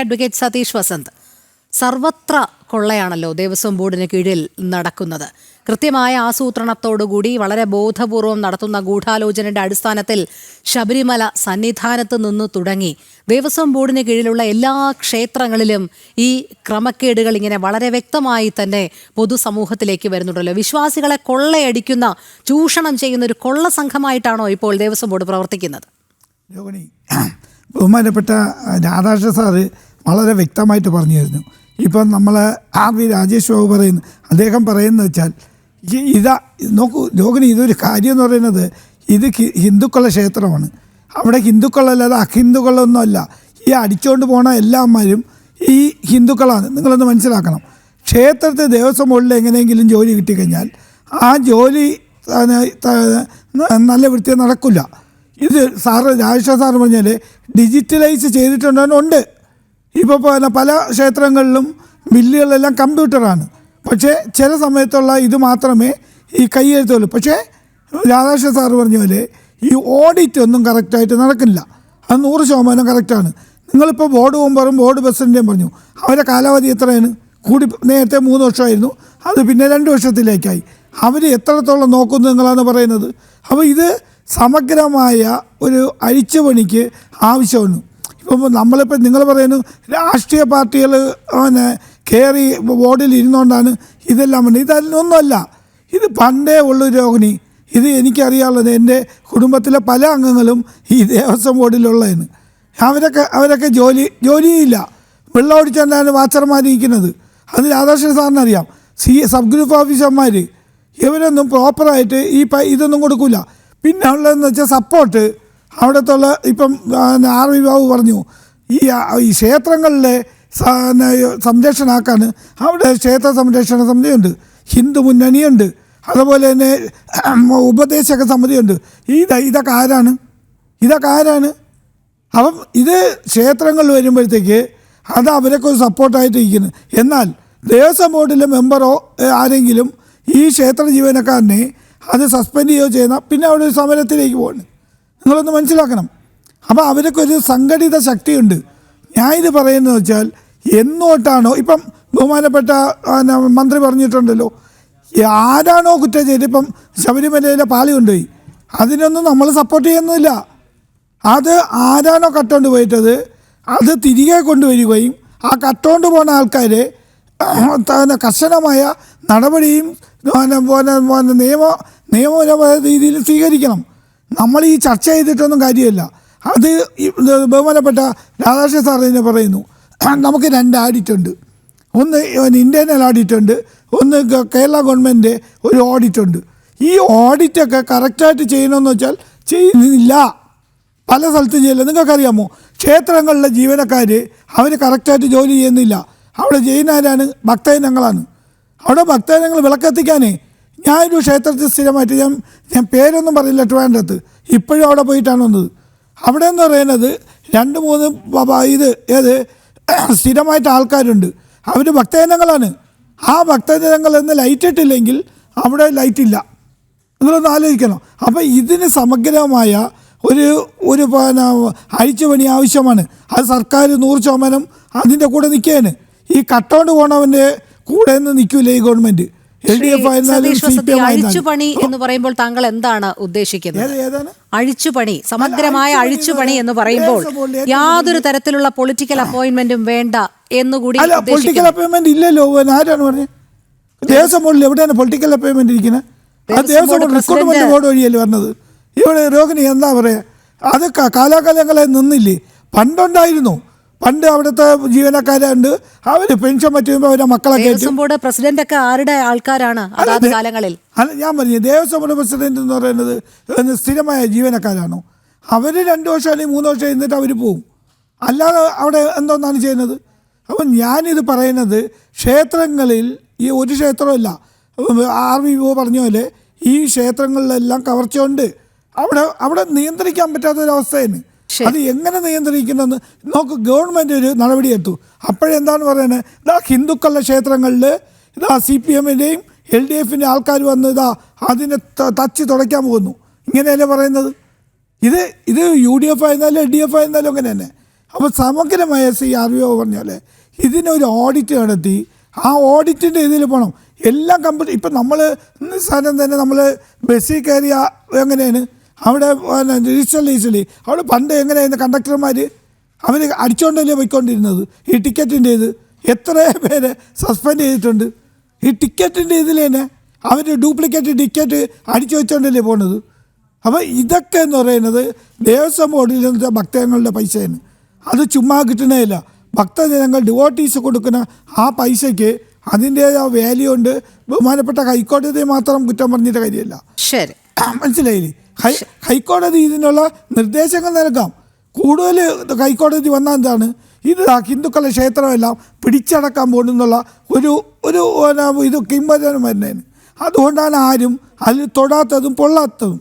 Advocate Satheesh Vasant, സർവത്ര കൊള്ളയാണല്ലോ ദേവസ്വം ബോർഡിന് കീഴിൽ നടക്കുന്നത്. കൃത്യമായ ആസൂത്രണത്തോടുകൂടി വളരെ ബോധപൂർവം നടത്തുന്ന ഗൂഢാലോചനയുടെ അടിസ്ഥാനത്തിൽ ശബരിമല സന്നിധാനത്ത് നിന്ന് തുടങ്ങി ദേവസ്വം ബോർഡിന് കീഴിലുള്ള എല്ലാ ക്ഷേത്രങ്ങളിലും ഈ ക്രമക്കേടുകൾ ഇങ്ങനെ വളരെ വ്യക്തമായി തന്നെ പൊതുസമൂഹത്തിലേക്ക് വരുന്നുണ്ടല്ലോ. വിശ്വാസികളെ കൊള്ളയടിക്കുന്ന, ചൂഷണം ചെയ്യുന്ന ഒരു കൊള്ള സംഘമായിട്ടാണോ ഇപ്പോൾ ദേവസ്വം ബോർഡ് പ്രവർത്തിക്കുന്നത്? ബഹുമാനപ്പെട്ട രാധാകൃഷ്ണ സാറ് വളരെ വ്യക്തമായിട്ട് പറഞ്ഞിരുന്നു. ഇപ്പം നമ്മൾ ആർ.വി. രാജേഷ് ബാബു പറയുന്നു, അദ്ദേഹം പറയുന്നത് വെച്ചാൽ നോക്കൂ രോഹിണി, ഇതൊരു കാര്യം എന്ന് പറയുന്നത് ഇത് ഹിന്ദുക്കളുടെ ക്ഷേത്രമാണ്. അവിടെ ഹിന്ദുക്കളല്ലാതെ അഹിന്ദുക്കളൊന്നുമല്ല. ഈ അടിച്ചുകൊണ്ട് പോണ എല്ലാവരും ഈ ഹിന്ദുക്കളാണ്. നിങ്ങളൊന്ന് മനസ്സിലാക്കണം. ക്ഷേത്രത്തിൽ ദേവസ്വം ബോർഡിൽ എങ്ങനെയെങ്കിലും ജോലി കിട്ടിക്കഴിഞ്ഞാൽ ആ ജോലി നല്ല വൃത്തിയിൽ നടക്കില്ല. ഇത് സാറ് രാജേഷ് സാറ് പറഞ്ഞാൽ ഡിജിറ്റലൈസ് ചെയ്തിട്ടുണ്ടോ? ഇപ്പോൾ പല ക്ഷേത്രങ്ങളിലും ബില്ലുകളെല്ലാം കമ്പ്യൂട്ടറാണ്. പക്ഷേ ചില സമയത്തുള്ള ഇത് മാത്രമേ ഈ കൈയെഴുത്തുള്ളൂ. പക്ഷേ രാധാകൃഷ്ണ സാറ് പറഞ്ഞ പോലെ ഈ ഓഡിറ്റ് ഒന്നും കറക്റ്റായിട്ട് നടക്കില്ല. അത് 100% കറക്റ്റാണ്. നിങ്ങളിപ്പോൾ ബോർഡ് മെമ്പറും ബോർഡ് പ്രസിഡൻറ്റും പറഞ്ഞു, അവരെ കാലാവധി എത്രയാണ്? കൂടി നേരത്തെ 3 വർഷമായിരുന്നു, അത് പിന്നെ 2 വർഷത്തിലേക്കായി. അവർ എത്രത്തോളം നോക്കുന്നു നിങ്ങളാണ് പറയുന്നത്. അപ്പോൾ ഇത് സമഗ്രമായ ഒരു അഴിച്ചുപണിക്ക് ആവശ്യമാണ്. ഇപ്പം നമ്മളിപ്പോൾ നിങ്ങൾ പറയുന്നു രാഷ്ട്രീയ പാർട്ടികൾ കയറി ബോർഡിൽ ഇരുന്നുകൊണ്ടാണ് ഇതെല്ലാം വേണ്ടത്. ഇതൊന്നുമല്ല. ഇത് പണ്ടേ ഉള്ളൊരു രോഹിണി. ഇത് എനിക്കറിയാനുള്ളത്. എൻ്റെ കുടുംബത്തിലെ പല അംഗങ്ങളും ഈ ദേവസ്വം ബോർഡിലുള്ളതാണ്. അവരൊക്കെ ജോലിയില്ല. വെള്ളം ഓടിച്ചാണ് വാച്ചർമാരിക്കുന്നത്. അത് രാധാകൃഷ്ണൻ സാറിനറിയാം. സബ് ഗ്രൂപ്പ് ഓഫീസർമാർ ഇവരൊന്നും പ്രോപ്പറായിട്ട് ഇതൊന്നും കൊടുക്കില്ല. പിന്നെ ഉള്ളതെന്ന് വെച്ചാൽ സപ്പോർട്ട് അവിടത്തുള്ള ഇപ്പം ആർ.വി. ബാബു പറഞ്ഞു, ഈ ക്ഷേത്രങ്ങളിലെ സംരക്ഷണമാക്കാൻ അവിടെ ക്ഷേത്ര സംരക്ഷണ സമിതിയുണ്ട്, ഹിന്ദു മുന്നണിയുണ്ട്, അതുപോലെ തന്നെ ഉപദേശക സമിതിയുണ്ട്. ഇതൊക്കെ ആരാണ്? അപ്പം ഇത് ക്ഷേത്രങ്ങളിൽ വരുമ്പോഴത്തേക്ക് അത് അവരൊക്കെ ഒരു സപ്പോർട്ടായിട്ട് ഇരിക്കുന്നു. എന്നാൽ ദേവസ്വം ബോർഡിലെ മെമ്പറോ ആരെങ്കിലും ഈ ക്ഷേത്ര ജീവനക്കാരനെ അത് സസ്പെൻഡ് ചെയ്യുകയോ ചെയ്യുന്ന പിന്നെ അവിടെ ഒരു സമരത്തിലേക്ക് പോകുന്നു. നിങ്ങളൊന്ന് മനസ്സിലാക്കണം. അപ്പോൾ അവരൊക്കെ ഒരു സംഘടിത ശക്തിയുണ്ട്. ഞാൻ ഇത് പറയുന്നത് വെച്ചാൽ എന്നോട്ടാണോ ഇപ്പം ബഹുമാനപ്പെട്ട മന്ത്രി പറഞ്ഞിട്ടുണ്ടല്ലോ, ആരാണോ കുറ്റം ചെയ്ത് ഇപ്പം ശബരിമലയിലെ പാളി കൊണ്ടുപോയി, അതിനൊന്നും നമ്മൾ സപ്പോർട്ട് ചെയ്യുന്നില്ല. അത് ആരാണോ കട്ടുകൊണ്ട് പോയിട്ടത് അത് തിരികെ കൊണ്ടുവരികയും ആ കട്ടുകൊണ്ട് പോകുന്ന ആൾക്കാരെ കർശനമായ നടപടിയും നിയമപരമായ രീതിയിൽ സ്വീകരിക്കണം. നമ്മൾ ഈ ചർച്ച ചെയ്തിട്ടൊന്നും കാര്യമില്ല. അത് ബഹുമാനപ്പെട്ട രാധാകൃഷ്ണ സാർ തന്നെ പറയുന്നു, നമുക്ക് 2 ആഡിറ്റുണ്ട്. ഒന്ന് ഇൻറ്റേർണൽ ആഡിറ്റുണ്ട്, ഒന്ന് കേരള ഗവൺമെൻറ് ഒരു ഓഡിറ്റുണ്ട്. ഈ ഓഡിറ്റൊക്കെ കറക്റ്റായിട്ട് ചെയ്യണമെന്ന് വെച്ചാൽ ചെയ്യുന്നില്ല. പല സ്ഥലത്തും ചെയ്യില്ല. നിങ്ങൾക്കറിയാമോ, ക്ഷേത്രങ്ങളിലെ ജീവനക്കാർ അവർ കറക്റ്റായിട്ട് ജോലി ചെയ്യുന്നില്ല. അവിടെ ചെയ്യുന്നവരാണ് ഭക്തജനങ്ങളാണ്. അവിടെ ഭക്തജനങ്ങൾ വിളക്കെത്തിക്കാനേ ഞാനൊരു ക്ഷേത്രത്തിൽ സ്ഥിരമായിട്ട് ഞാൻ പേരൊന്നും പറയില്ല, ട്രിവാൻഡ്രത്ത് ഇപ്പോഴും അവിടെ പോയിട്ടാണ് വന്നത്. അവിടെ എന്ന് പറയുന്നത് 2-3 സ്ഥിരമായിട്ട് ആൾക്കാരുണ്ട്. അവർ ഭക്തജനങ്ങളാണ്. ആ ഭക്തജനങ്ങളെന്ന് ലൈറ്റ് ഇട്ടില്ലെങ്കിൽ അവിടെ ലൈറ്റില്ല. നിങ്ങളൊന്ന് ആലോചിക്കണം. അപ്പോൾ ഇതിന് സമഗ്രമായ ഒരു അഴിച്ചുപണി ആവശ്യമാണ്. അത് സർക്കാർ 100% അതിൻ്റെ കൂടെ നിൽക്കുകയാണ്. ഈ കട്ടോണ്ട് പോണവൻ്റെ കൂടെ നിന്ന് നിൽക്കില്ല ഈ ഗവൺമെൻറ്. അഴിച്ചുപണി എന്ന് പറയുമ്പോൾ താങ്കൾ എന്താണ് ഉദ്ദേശിക്കുന്നത്? അഴിച്ചുപണി, സമഗ്രമായ അഴിച്ചുപണി എന്ന് പറയുമ്പോൾ യാതൊരു തരത്തിലുള്ള പൊളിറ്റിക്കൽ അപ്പോയിന്റ്മെന്റും വേണ്ട എന്നുകൂടി. പൊളിറ്റിക്കൽ അപ്പോയിന്റ്മെന്റ് ഇല്ലല്ലോ. ആരാണ് പറഞ്ഞത്? ദേവസ്വം ബോർഡിൽ എവിടെയാണ് പൊളിറ്റിക്കൽ അപ്പോയിന്റ്മെന്റ് ഇരിക്കുന്നത്? ദേവസ്വം ബോർഡ് റിക്രൂട്ട്മെന്റ് ബോർഡ് വഴിയല്ലേ പറഞ്ഞത്. ഇവിടെ രോഹിണി എന്താ പറയുക, അത് കാലാകാലങ്ങളെ നിന്നില്ലേ. പണ്ടുണ്ടായിരുന്നു. പണ്ട് അവിടുത്തെ ജീവനക്കാരുണ്ട്, അവർ പെൻഷൻ പറ്റുമ്പോൾ അവരുടെ മക്കളെ ദേവസ്വം ബോർഡ് പ്രസിഡന്റ് ഒക്കെ ആരുടെ ആൾക്കാരാണ് അതാത് കാലങ്ങളിൽ? അല്ല, ഞാൻ പറഞ്ഞു ദേവസ്വം ബോർഡ് പ്രസിഡന്റ് എന്ന് പറയുന്നത് സ്ഥിരമായ ജീവനക്കാരാണോ? അവർ 2 വർഷം അല്ലെങ്കിൽ 3 വർഷം ഇരുന്നിട്ട് അവർ പോവും. അല്ലാതെ അവിടെ എന്തോന്നാണ് ചെയ്യുന്നത്? അപ്പം ഞാനിത് പറയുന്നത് ക്ഷേത്രങ്ങളിൽ ഈ ഒരു ക്ഷേത്രമല്ല, ആർ.വി. പറഞ്ഞ പോലെ ഈ ക്ഷേത്രങ്ങളിലെല്ലാം കവർച്ചയുണ്ട്. അവിടെ നിയന്ത്രിക്കാൻ പറ്റാത്തൊരവസ്ഥയാണ്. അത് എങ്ങനെ നിയന്ത്രിക്കണമെന്ന് നോക്ക്. ഗവൺമെൻറ് ഒരു നടപടിയെടുത്തു. അപ്പോഴെന്താണ് പറയുന്നത്, ഹിന്ദുക്കളുടെ ക്ഷേത്രങ്ങളിൽ CPM-ൻ്റെയും LDF-ൻ്റെ ആൾക്കാർ വന്ന് അതിനെ തച്ച് തുടയ്ക്കാൻ പോകുന്നു. ഇങ്ങനെയല്ലേ പറയുന്നത്? ഇത് UDF ആയിരുന്നാലും LDF ആയിരുന്നാലും അങ്ങനെ തന്നെ. അപ്പോൾ സമഗ്രമായ CRO പറഞ്ഞാൽ ഇതിനൊരു ഓഡിറ്റ് നടത്തി ആ ഓഡിറ്റിൻ്റെ ഇതിൽ പോകണം. എല്ലാം കമ്പ്യൂട്ടർ. ഇപ്പം നമ്മൾ സാധനം തന്നെ നമ്മൾ ബസ്സിൽ കയറിയ എങ്ങനെയാണ് അവിടെ ഡിജിറ്റലൈസ്ഡ് അവിടെ പണ്ട് എങ്ങനെയായിരുന്നു കണ്ടക്ടർമാർ അവർ അടിച്ചുകൊണ്ടല്ലേ പോയിക്കൊണ്ടിരുന്നത്. ഈ ടിക്കറ്റിൻ്റെ ഇത് എത്ര പേര് സസ്പെൻഡ് ചെയ്തിട്ടുണ്ട്. ഈ ടിക്കറ്റിൻ്റെ ഇതിൽ തന്നെ അവർ ഡ്യൂപ്ലിക്കേറ്റ് ടിക്കറ്റ് അടിച്ചു വെച്ചുകൊണ്ടല്ലേ പോകുന്നത്. അപ്പോൾ ഇതൊക്കെ എന്ന് പറയുന്നത് ദേവസ്വം ബോർഡിൽ നിന്ന് ഭക്തജനങ്ങളുടെ പൈസയാണ്. അത് ചുമ്മാ കിട്ടുന്നതല്ല. ഭക്തജനങ്ങൾ ഡിവോട്ടീസ് കൊടുക്കുന്ന ആ പൈസയ്ക്ക് അതിൻ്റേതായ വാല്യൂ ഉണ്ട്. ബഹുമാനപ്പെട്ട ഹൈക്കോടതിയെ മാത്രം കുറ്റം പറഞ്ഞിട്ട് കാര്യമല്ല. ശരി, മനസ്സിലായില്ലേ? ഹൈക്കോടതി ഇതിനുള്ള നിർദ്ദേശങ്ങൾ നൽകാം. കൂടുതൽ ഹൈക്കോടതി വന്നാൽ എന്താണ് ഇത് ഹിന്ദുക്കളുടെ ക്ഷേത്രമെല്ലാം പിടിച്ചടക്കാൻ പോകുന്നുള്ള ഒരു ഇത് കിംവദനം വരുന്നതിന്. അതുകൊണ്ടാണ് ആരും അതിൽ തൊടാത്തതും പൊള്ളാത്തതും.